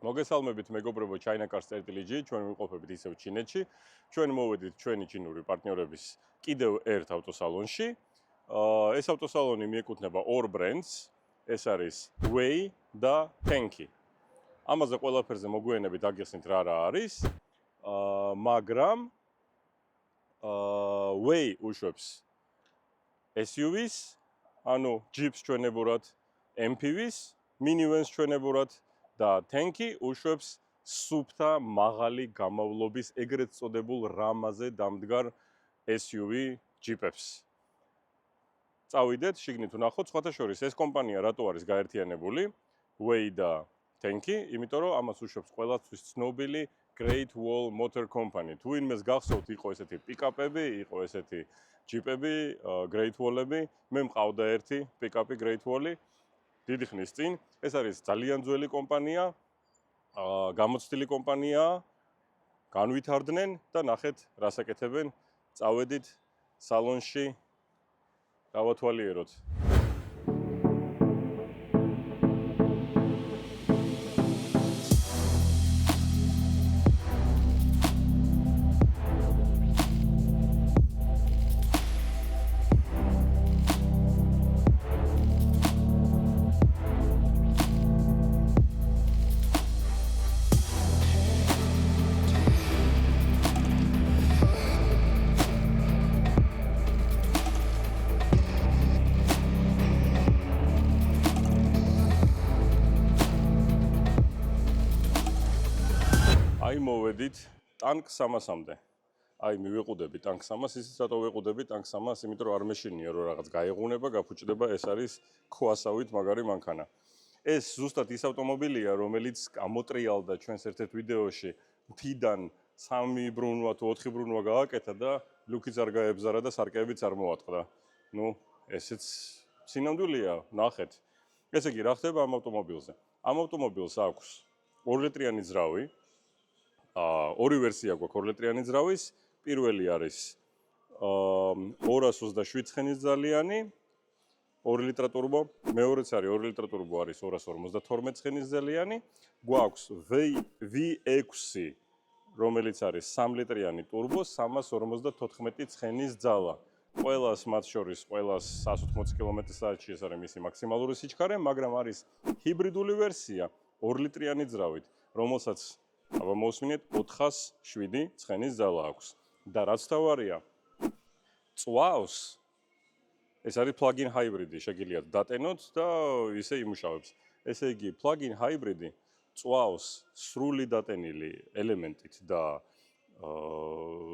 მოგესალმებით მეგობრებო China-Cars.lg, ჩვენ ვიმყოფებით ისევ ჩინეთში. ჩვენ მოვედით ჩვენი ჩინური პარტნიორების კიდევ ერთ ავტოსალონში. ეს ავტოსალონი მიეკუთვნება ორ ბრენდს, ეს არის Wei და Tenki. ამაზე ყველაფერზე მოგვიანებით აგიხსნით რა არის. მაგრამ Wei უშვებს SUV-ს, ანუ Jeeps ჩვენებურად, MPV-ს, minivans ჩვენებურად და Tenki უშვებს სუფთა მაღალი გამოვლობის ეგრეთ წოდებულ რამაზე დამდგარ SUV Jeep-ებს. წავიდეთ, შიგნით ვნახოთ, სხვათა შორის ეს კომპანია რატო არის გაერთიანებული, Wei და Tenki, იმიტომ რომ ამას უშვებს ყველასთვის ცნობილი Great Wall Motor Company. თუ ინმეს გახსოვთ, იყო ესეთი პიკაპები, იყო ესეთი ჯიპები, Great Wall-ები, მე მყავდა ერთი პიკაპი Great Wall-ი. დიდი ხნის წინ, ეს არის ძალიან ძველი კომპანია, გამოცდილი კომპანიაა, განვითარდნენ და ნახეთ, რას აკეთებენ. წავედით სალონში, დავათვალიეროთ. აი მოვედით ტანკ 300-მდე. აი მივეყუდები ტანკ 300-ს, ისიც რატო ვეყუდები ტანკ 300-ს, იმიტომ რომ არ მეშინია რომ რაღაც გაეღუნება, გაფუჭდება, ეს არის ქვასავით მაგარი მანქანა. ეს ზუსტად ის ავტომობილია, რომელიც ამოტრიალდა ჩვენს ერთ-ერთ ვიდეოში, მთიდან 3 ბრუნვა თუ 4 ბრუნვა გააკეთა და ლუკიც არ გაებზარა და სარკეებიც არ მოატყდა. ნუ, ესეც სინამდვილეა, ნახეთ. ესე იგი, რა ხდება ამ ავტომობილზე? ამ ავტომობილს აქვს 2 ლიტრიანი ძრავი. ორი ვერსია გვაქვს 2 ლიტრიანი ძრავის. პირველი არის 227 ცხენის ძალიანი 2 ლიტრა ტურბო, მეორეც არის 2 ლიტრა ტურბო არის 252 ცხენის ძალიანი. გვაქვს V6, რომელიც არის 3 ლიტრიანი ტურბო, 354 ცხენის ძალა. ყველას მათ შორის, ყველას 180 კმ/სთ-ში ეს არის მისი მაქსიმალური სიჩქარე, მაგრამ არის ჰიბრიდული ვერსია 2 ლიტრიანი ძრავით, რომელსაც აბა მოვსმინეთ 407 ცხენის ძალა აქვს. და რაც თავარია, წვავს, ეს არის plug-in hybrid, შეგიძლიათ დატენოთ და ისე იმუშავებს. ესე იგი, plug-in hybrid წვავს სრული დატენილი ელემენტით და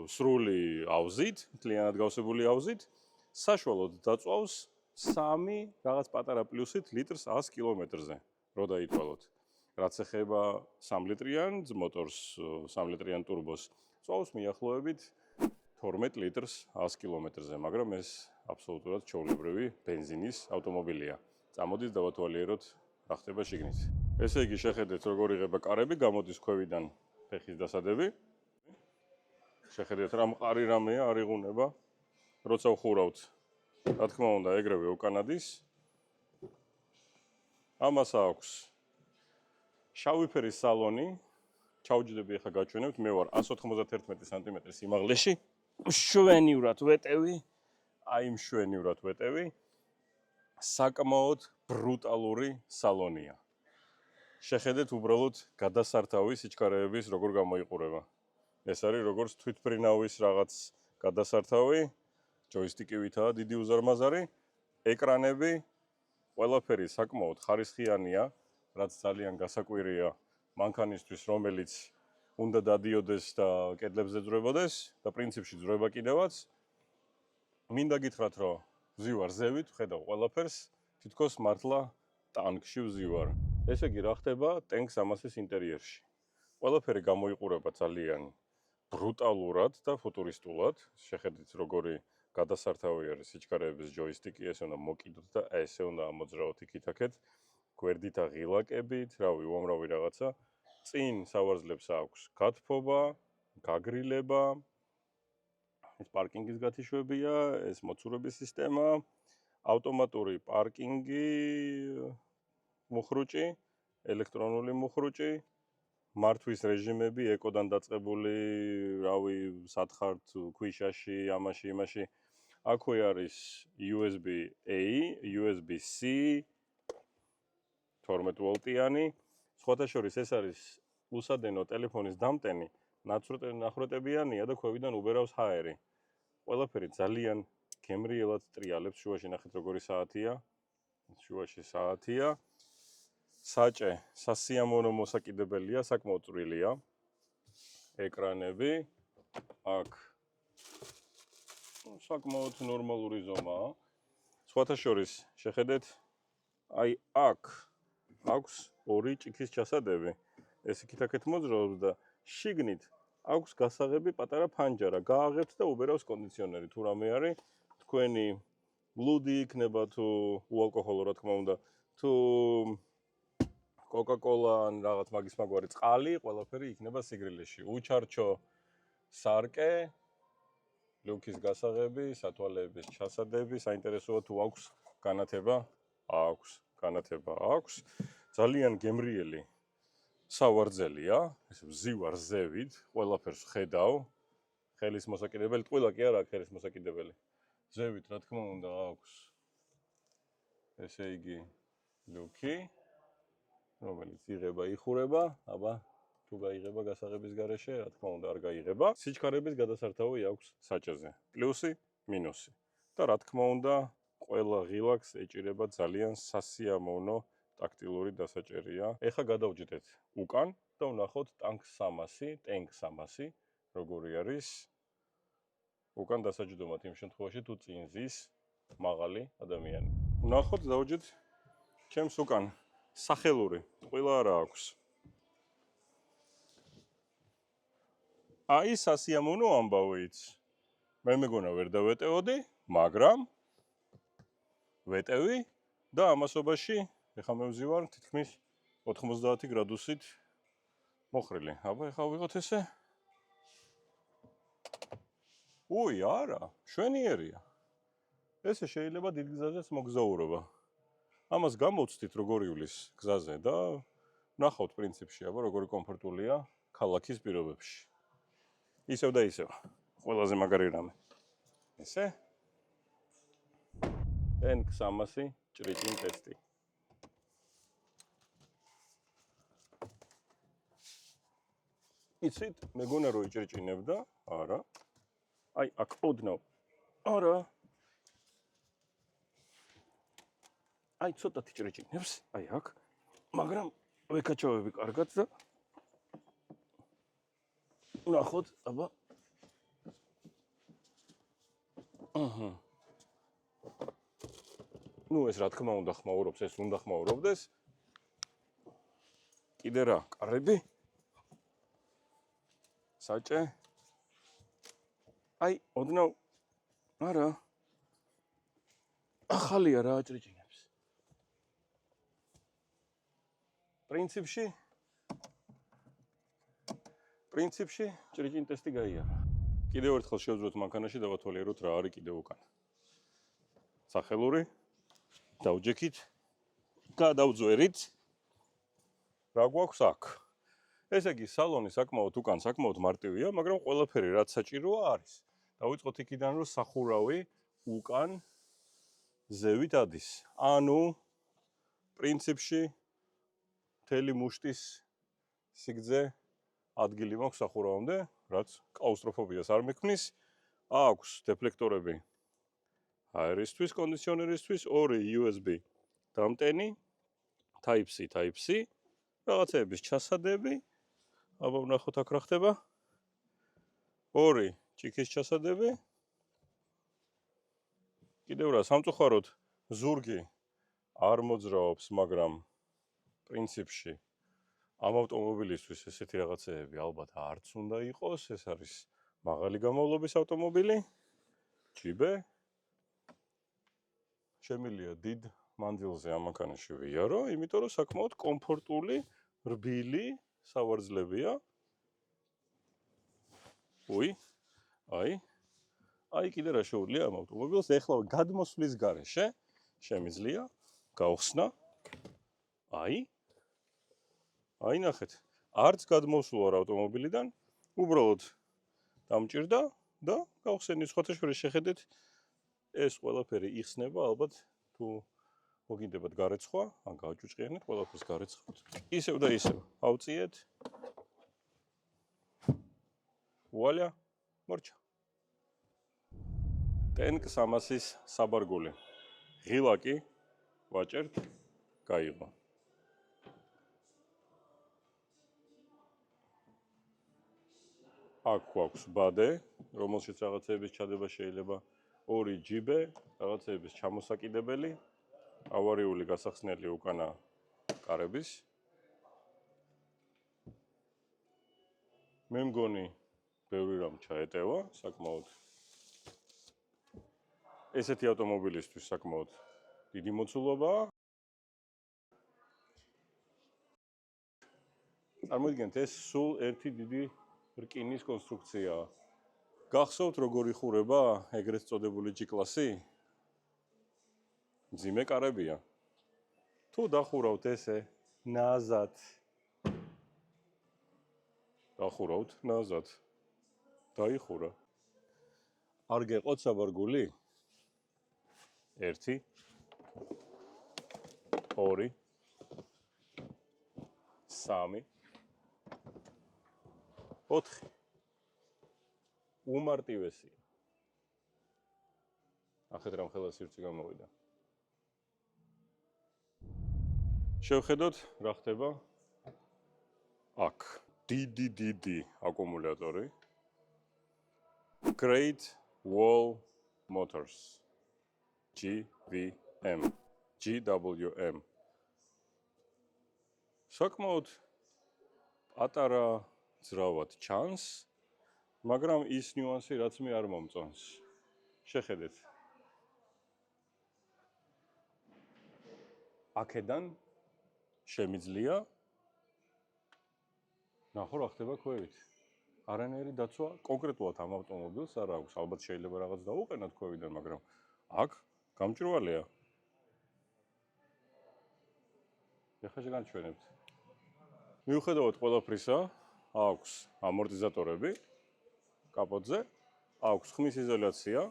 სრული ავზით, მთლიანად გავსებული ავზით, საშუალოდ დაწვავს 3 რაღაც პატარა პლუსით litrს 100 კილომეტრზე, რო დაითვალოთ. რაც ეხება 3 ლიტრიან მოტორს, 3 ლიტრიან ტურბოს, წვავს მიახლოებით 12 litrს 100 კილომეტრზე, მაგრამ ეს აბსოლუტურად ჩვეულებრივი ბენზინის ავტომობილია. წამოდით დავათვალიეროთ, რა ხდება შიგნით. ესე იგი, შეხედეთ, როგორ იღება კარები, გამოდის ქვევიდან ფეხის დასადები. შეხედეთ, რა მყარი რამეა, არ იღუნება. როცა ვხურავთ, რა თქმა უნდა, ეგრევე უკანადის. ამას აქვს შავი ფერის სალონი, ჩავჯდები ახლა გაჩვენებთ, მე ვარ 191 სანტიმეტრი სიმაღლეში, მშვენივრად ვეტევი, აი მშვენივრად ვეტევი, საკმაოდ ბრუტალური სალონია. შეხედეთ უბრალოდ გადასართავი სიჩქარეების როგორ გამოიყურება. ეს არის როგორც თვითმფრინავის რაღაც გადასართავი, ჯოისტიკივითაა დიდი უზარმაზარი, ეკრანები, ყველაფერი საკმაოდ ხარისხიანია. რაც ძალიან გასაკვირია მანქანისთვის, რომელიც უნდა დადიოდეს და კედლებზე ძრებოდეს და პრინციპში ძრება კიდევაც. მინდა გითხრათ, რომ ვზივარ ზევით, ვხედავ ყველაფერს, თითქოს მართლა ტანკში ვზივარ. ესე იგი, რა ხდება Tenk 300-ის ინტერიერში? ყველაფერი გამოიყურება ძალიან ბრუტალურად და ფუტურისტულად. შეხედეთ, როგორი გადასართავი არის, სიჩქარეების ჯოისტიკი, ესე უნდა მოკიდოთ და ესე უნდა ამოძრავოთ იქით-აქეთ. გვერდით აღილაკებით, რავი, უამრავი რაღაცა. წინ სავარძლებს აქვს გათფობა, გაგრილება, ეს პარკინგის გათიშვებია, ეს მოცურების სისტემა, ავტომატური პარკინგი, მუხრუჭი, ელექტრონული მუხრუჭი, მართვის რეჟიმები ეკოდან დაწყებული, რავი, სათხართ ქვიშაში, ამაში, იმაში. აქვე არის USB-A, USB-C, 12 ვოლტიანი. სხვათა შორის ეს არის უსადენო ტელეფონის დამტენი, ნახვრეტებიანია და ქვევიდან უბერავს ჰაერი. ყველაფერი ძალიან გემრიელად ტრიალებს, შუაში ნახეთ როგორი საათია. შუაში საათია. საჭე სასიამოვნო მოსაკიდებელია, საკმაოდ წვრილია. ეკრანები აქ საკმაოდ ნორმალური ზომაა. სხვათა შორის შეხედეთ, აი აქ აქვს ორი ჭიქის ჩასადები. ეს იქით-აქეთ მოძრაობს და შიგნით აქვს გასაღები პატარა ფანჯარა. გააღებთ და უბერავს კონდიციონერი. თუ რამე არის, თქვენი ბლუდი იქნება თუ უალკოჰოლო, რა თქმა უნდა, თუ კოკა-კოლა ან რაღაც მაგის მაგვარი წყალი, ყველაფერი იქნება სიგრილეში. უჩარჩო სარკე, ლუქის გასაღები, სათვალეების ჩასადები, საინტერესოა თუ აქვს განათება? აქვს, განათება აქვს. ძალიან გემრიელი სავარძელია, ეს ვზივარ ზევით, ყველაფერს ხედავ. ხელის მოსაკიდებელი, ტყუილა კი არა აქვს ხელის მოსაკიდებელი. ზევით, რა თქმა უნდა, აქვს. ესე იგი, ლუქი, რომელიც იღება, იხურება, აბა, თუ გაიღება გასაღების გარეშე, რა თქმა უნდა, არ გაიღება. სიჩქარების გადასართავი აქვს საჭეზე. პლუსი, მინუსი. და რა თქმა უნდა, ყველა ღილაკს ეჭირება ძალიან სასიამოვნო ტაქტილური დასაჭერია. ეხლა გადავჯდეთ უკან და ვნახოთ ტანკ 300, როგორი არის უკან დასაჯდომად იმ შემთხვევაში თუ წინ ზის მაღალი ადამიანი. ვნახოთ დავჯდეთ ჩემს უკან სახელური, ყველა არა აქვს. აი სასიამოვნო ამბავით. მე მეგონა ვერ დავეტეოდი, მაგრამ ვეტევი და ამასობაში ეხლა მე ვზივარ თითქმის 90 გრადუსით მოხრილი. აბა ეხლა ვიღოთ ესე. უი, არა, შვენიერია. ესე შეიძლება დიდ გზაზეც მოგზაურობა. ამას გამოვცდით როგორ ივლის გზაზე და ვნახავთ პრინციპში, აბა როგორი კომფორტულია ქალაქის პირობებში. ისევ და ისევ. ყველაზე მაგარი რამე. ესე. ტანკ 300 ჭრიჭინ ტესტი. იცით, მეგონა რომ იჭრიჭინებდა? არა. აი, აქ ოდნავ. არა. აი, ცოტათი ჭრიჭინებს, აი აქ. მაგრამ ვეკაჩავები კარგად და ვნახოთ, აბა. აჰა. ნუ ეს რა თქმა უნდა ხმაურობს, ეს უნდა ხმაურობდეს. კიდე რა, კარები? საჭე? აი, ოდნავ. არა. ახალია რა ჭრიჭინებს. პრინციპში ჭრიჭინ ტესტი გაიარა. კიდევ ერთხელ შევძვათ მანქანაში და ვათვალიეროთ რა არის კიდევ უკან. სახელური დავჯექით, გადავძვერით. რა გვაქვს აქ? ესე იგი, სალონი საკმაოდ უკან, საკმაოდ მარტივია, მაგრამ ყველაფერი რაც საჭიროა არის. დავიწყოთ იქიდან, რომ სახურავი უკან ზევით ადის. ანუ პრინციპში მთელი მუშტის სიგრძე ადგილი მაქვს სახურავამდე, რაც კლაუსტროფობიას არ მექმნის. აქვს დეფლექტორები აერისთვის, კონდიციონერისთვის, ორი USB დამტენი, Type-C, Type-C, რაღაცეების ჩასადები. აბა ვნახოთ აქ რა ხდება. ორი ჭიქის ჩასადები. კიდევ რა, სამწუხაროდ ზურგი არ მოძრაობს, მაგრამ პრინციპში ამ ავტომობილისთვის ესეთი რაღაცეები ალბათ არც უნდა იყოს. ეს არის მაღალი გამოვლობის ავტომობილი. ჯიბე. შემიძლია დიდ მანძილზე ამ მანქანაში ვიარო, იმიტომ რომ საკმაოდ კომფორტული, რბილი სავარძლებია. უი, აი კიდე რა შეუძლია ამ ავტომობილს, ეხლა გადმოსვლის გარეშე შემიძლია გავხსნა. აი ნახეთ. არც გადმოსულა რა ავტომობილიდან, უბრალოდ დამჭირდა და გავხსენით სხვათაშორის შეხედეთ ეს ყველაფერი იხსნება ალბათ თუ მოგინდებათ გარეცხვა, ან გავჭუჭყიანეთ ყველაფერს გარეცხავთ. ისევ და ისევ ავწიეთ. ვუალია, მორჩა. ტენკ 300-ის საბარგული. ღილაკი ვაჭერთ, გაიღო. აქ გვაქვს ბადე, რომელშიც რაღაცეების ჩადება შეიძლება, 2 ჯიბე, რაღაცეების ჩამოსაკიდებელი, ავარიული გასახსნელი უკანა კარების. მე მგონი, ბევრი რამ ჩაეტევა, საკმაოდ. ესეთი ავტომობილისთვის საკმაოდ დიდი მოცულობაა. წარმოვიდგინეთ, ეს სულ ერთი დიდი რკინის კონსტრუქციაა. გახსოვთ როგორ იხურება ეგრეთ წოდებული G-კლასი? მძიმე კარებია. თუ დახურავთ ესე ნაზად. დახურავთ ნაზად. დაიხურა. არ გეყოთ საბარგული? 1 2 3 4 უმარტივესია. ახეთ რამ ხელა სივრცე გამოვიდა. შევხედოთ რა ხდება აქ. დიდი აკუმულატორი. Great Wall Motors GWM. საკმაოდ პატარა ძრავად ჩანს, მაგრამ ის ნიუანსი რაც მე არ მომწონს. შეხედეთ. აქედან შემიძლია ნახო რა ხდება ქვევით. არანაირი დაცვა კონკრეტულად ამ ავტომობილს არ აქვს. ალბათ შეიძლება რაღაც დაუყენოთ ქვევიდან, მაგრამ აქ გამჭვირვალეა. ეხლა შეგანჩვენებთ. მიუხედავად ყველაფრისა, აქვს ამორტიზატორები კაპოტზე, აქვს ხმის იზოლაცია,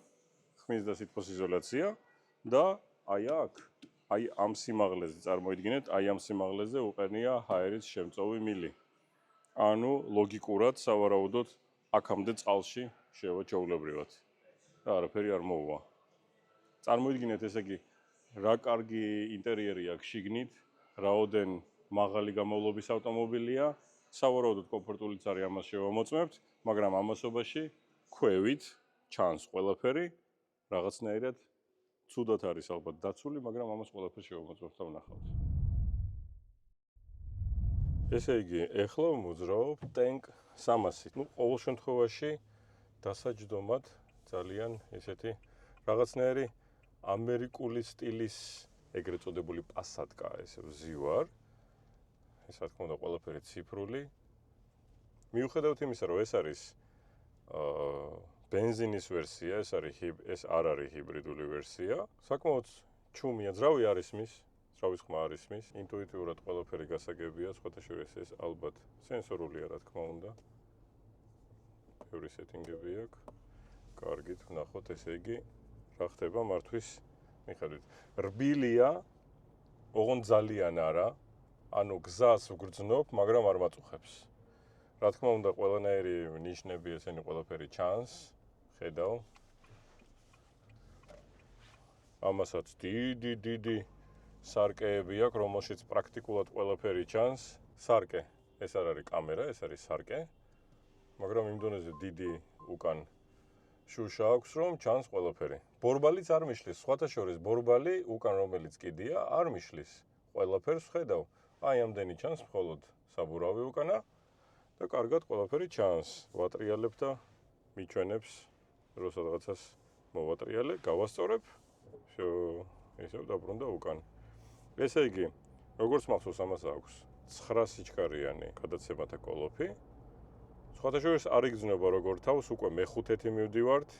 ხმის და სითბოს იზოლაცია და აი აქ, აი ამ სიმაღლეზე წარმოიდგინეთ, აი ამ სიმაღლეზე უყენია ჰაერის შემწოვი მილი. ანუ ლოგიკურად სავარაუდოდ აქამდე წყალში შევა ჩვეულებრივად. და არაფერი არ მოუვა. წარმოიდგინეთ ესე იგი, რა კარგი ინტერიერი აქვს შიგნით, რაოდენ მაღალი გამოვლობის ავტომობილია, სავარაუდოდ კომფორტულიც არის, ამას შევამოწმებთ, მაგრამ ამასობაში ქვევით ჩანს ყველაფერი, რაღაცნაირად ცუდად არის ალბათ დაცული, მაგრამ ამას ყველაფერს შევამოწმებთ და ვნახავთ. ესე იგი, ეხლა მოძრაობ ტენკ 300-ით. ყოველ შემთხვევაში დასაჯდომად ძალიან ესეთი რაღაცნაირი ამერიკული სტილის ეგრეთ წოდებული პასატკა ესე ვზივარ. ეს რა თქმა უნდა ყველაფერი ციფრული. მიუხედავად იმისა, რომ ეს არის ბენზინის ვერსია, ეს არ არის ჰიბრიდული ვერსია. საკმაოდ ჩუმია, ძრავი არ ისმის, ძრავის ხმა არ ისმის, ინტუიტიურად ყველაფერი გასაგებია, სხვათაშორის ეს ალბათ სენსორულია, რა თქმა უნდა. ბევრი სეტინგები აქვს. კარგით, ვნახოთ, ესე იგი, რა ხდება მართვის მიხედვით. რბილია, ოღონდ ძალიან არა, ანუ გზას ვგრძნობ, მაგრამ არ მაწუხებს. რა თქმა უნდა, ყველანაირი ნიშნები ესენი ყველაფერი ჩანს, ხედავ. ამასაც დიდი სარკეები აქვს, რომელშიც პრაქტიკულად ყველაფერი ჩანს. სარკე, ეს არ არის კამერა, ეს არის სარკე. მაგრამ იმ დონეზე დიდი უკან შუშა აქვს, რომ ჩანს ყველაფერი. ბორბალიც არ მიშლის, სხვათა შორის ბორბალი უკან რომელიც კიდია, არ მიშლის. ყველაფერს ხედავ. აი ამდენი ჩანს მხოლოდ საბურავი უკანა და კარგად ყველაფერი ჩანს. ვატრიალებ და მიჩვენებს, რომ სადღაცას მოვატრიალე, გავასწორებ. ისევ დაბრუნდა უკან. ესე იგი, როგორც მახსოვს, ამას აქვს 9 სიჩქარიანი გადაცემათა კოლოფი. სხვათა შორის არ იგრძნობა როგორ თავს, უკვე მე-5-ით მივდივართ.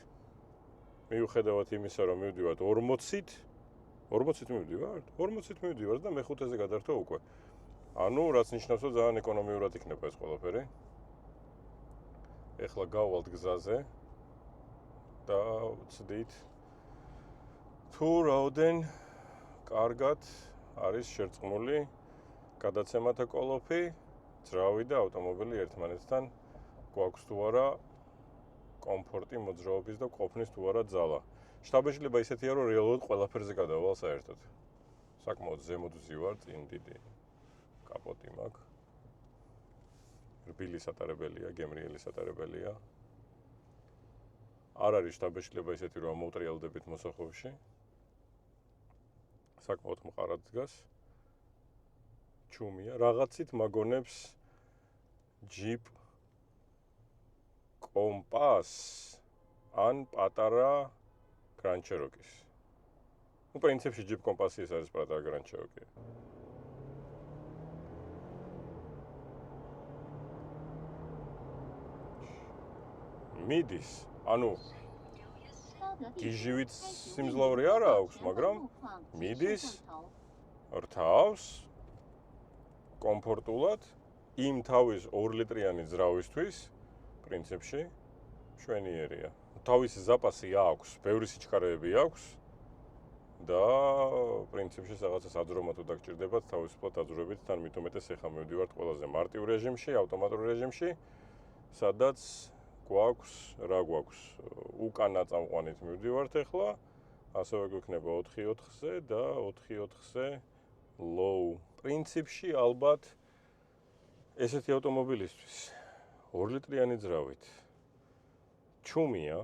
მიუხედავად იმისა, რომ მივდივართ 40-ით, 40-ით მივდივართ? 40-ით მივდივართ და მე-5-ზე გადართვა უკვე. ანუ რაც ნიშნავს, რომ ძალიან ეკონომიურად იქნება ეს ყველაფერი. ეხლა გავვალთ გზაზე და ვცდით თუ რაოდენ კარგად არის შერწყმული გადაცემათა კოლოფი, ძრავი და ავტომობილი ერთმანეთთან გვაქვს თუ არა კომფორტი მოძრაობის და ყოფნის თუ არა ძალა. შთაბეჭდილება ისეთია, რომ რეალურად ყველაფერზე გადავალ საერთოდ. საკმაოდ ზემოთ ვზივარ, წინ დიდი კაპოტი მაქვს. რბილი სატარებელია, გემრიელი სატარებელია. არ არის შთაბეჭდილება ისეთი, რომ მოვტრიალდებით მოსახოვში. საკმაოდ მყარად დგას. ჩუმია, რაღაცით მაგონებს ჯიპ კომპას ან პატარა Grand Cherokee-ს. Ну, პრინციპში ჯიპ კომპასი ეს არის პატარა Grand Cherokee. მიდის, ანუ გიჟივით სიმძლავრე არა აქვს, მაგრამ მიდის რთავს კომფორტულად იმ თავის 2 ლიტრიანი ძრავისთვის პრინციპში მშვენიერია. თავისი ზაპასი აქვს, ბევრი სიჩქარეები აქვს და პრინციპში რაღაცას აძრომა თუ დაგჭირდებათ, თავისუფლად აძროებით, თან მით უმეტეს ეხა მივდივართ ყველაზე მარტივ რეჟიმში, ავტომატურ რეჟიმში, სადაც გვაქვს, რა გვაქვს, უკანა წამყვანით მივდივართ ეხლა, ასევე გვექნება 4-4-ზე და 4-4-ზე low. პრინციპში ალბათ ესეთი ავტომობილისთვის 2 ლიტრიანი ძრავით ჩუმია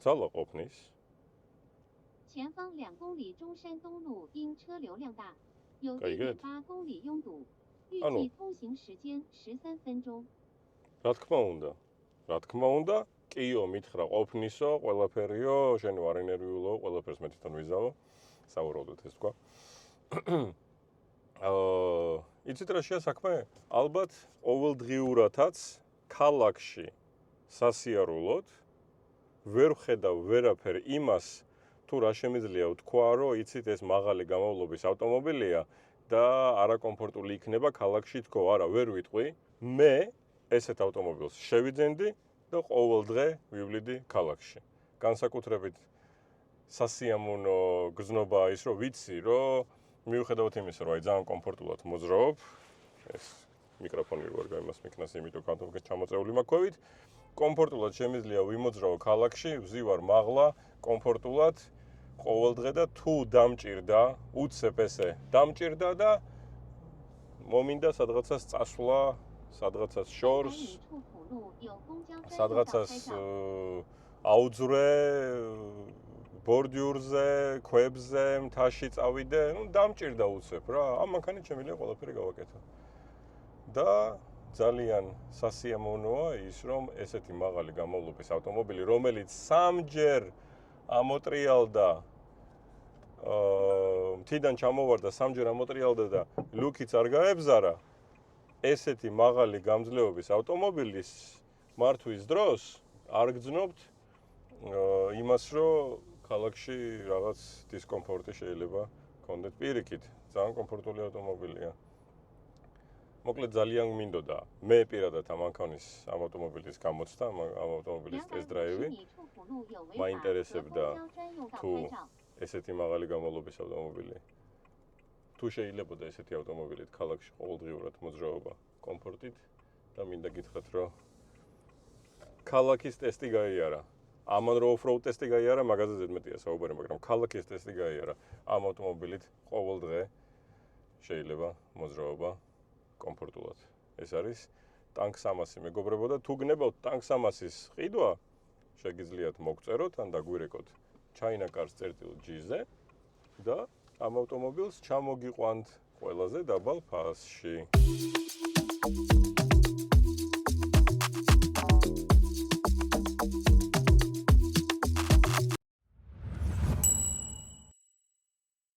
ძალა ყოფნის 前方2公里中山东路因车流量大，有 1.8公里拥堵，预计通行时间13分钟。 რა თქმა უნდა, კიო მითხრა ყოფნისო, ყველაფერიო, შენ ვარ ენერგიულო, ყველაფერს მე თვითონ ვიზავო. საუბრობდით ეს თქვა. იცით რა შეა საქმე? ალბათ ყოველდღიურადაც ქალაქში სასიარულოდ ვერ ვხედავ ვერაფერ იმას, თუ რა შემიძლია ვთქვა, რომ იცით ეს მაღალი გამოვლობის ავტომობილია და არაკომფორტული იქნება ქალაქში თქო, არა, ვერ ვიტყვი. მე ესეთ ავტომობილს შევიძენდი და ყოველ დღე ვივლიდი ქალაქში. განსაკუთრებით სასიამოვნო გზნობა ის, რომ ვიცი, რომ მიუხედავად იმისა, რომ ძალიან კომფორტულად მოძრაობ, ეს მიკროფონი როგორ გამას მიქნას, იმიტომ კანტოვკეთ ჩამოწეული მაქვევით, კომფორტულად შემიძლია ვიმოძრაო ქალაქში, ვზივარ მაღლა, კომფორტულად ყოველ დღე და თუ დამჭირდა, უცებ ესე დამჭირდა და მომინდა სადღაცას წასვლა, სადღაცას შორს, სადღაცას აუძვრე ბორდიურზე, ქვებზე, მთაში წავიდე, ну დამჭირდა უცებ რა, ამ მანქანით შემიძლია ყველაფერი გავაკეთო. და ძალიან სასიამოვნოა ის, რომ ესეთი მაღალი გამოვლობის ავტომობილი, რომელიც 3-ჯერ ამოტრიალდა, მთიდან ჩამოვარდა 3-ჯერ ამოტრიალდა და ლუკიც არ გაებზარა, ესეთი მაღალი გამძლეობის ავტომობილის მართვის დროს არ გძნობთ იმას, რომ ქალაქში რაღაც დისკომფორტი შეიძლება გქონდეთ პირიქით. ძალიან კომფორტული ავტომობილია. მოკლედ ძალიან მინდოდა მე პირადად ამ მანქანის ამ ავტომობილის გამოცდა, ამ ავტომობილის ტესტ-დრაივი. მაინტერესებდა თუ ესეთი მაღალი გამოვლობის ავტომობილი თუ შეიძლებოდა ესეთი ავტომობილით ქალაქში ყოველდღიურად მოძრაობა კომფორტით და მინდა გითხრათ, რომ ქალაქის ტესტი გაიარა. ამან რო off-road ტესტი გაიარა, მაგაზე ზედმეტია საუბარი, მაგრამ ქალაქის ტესტი გაიარა. ამ ავტომობილით ყოველ დღე შეიძლება მოძრაობა კომფორტულად. ეს არის ტანკ 300. მეგობრებო და თუ გნებავთ ტანკ 300-ის ყიდვა, შეგიძლიათ მოგწეროთ ან დაგვირეკოთ China Cars.gz-ზე და ამ ავტომობილს ჩამოგიყვანთ ყველაზე დაბალ ფასში.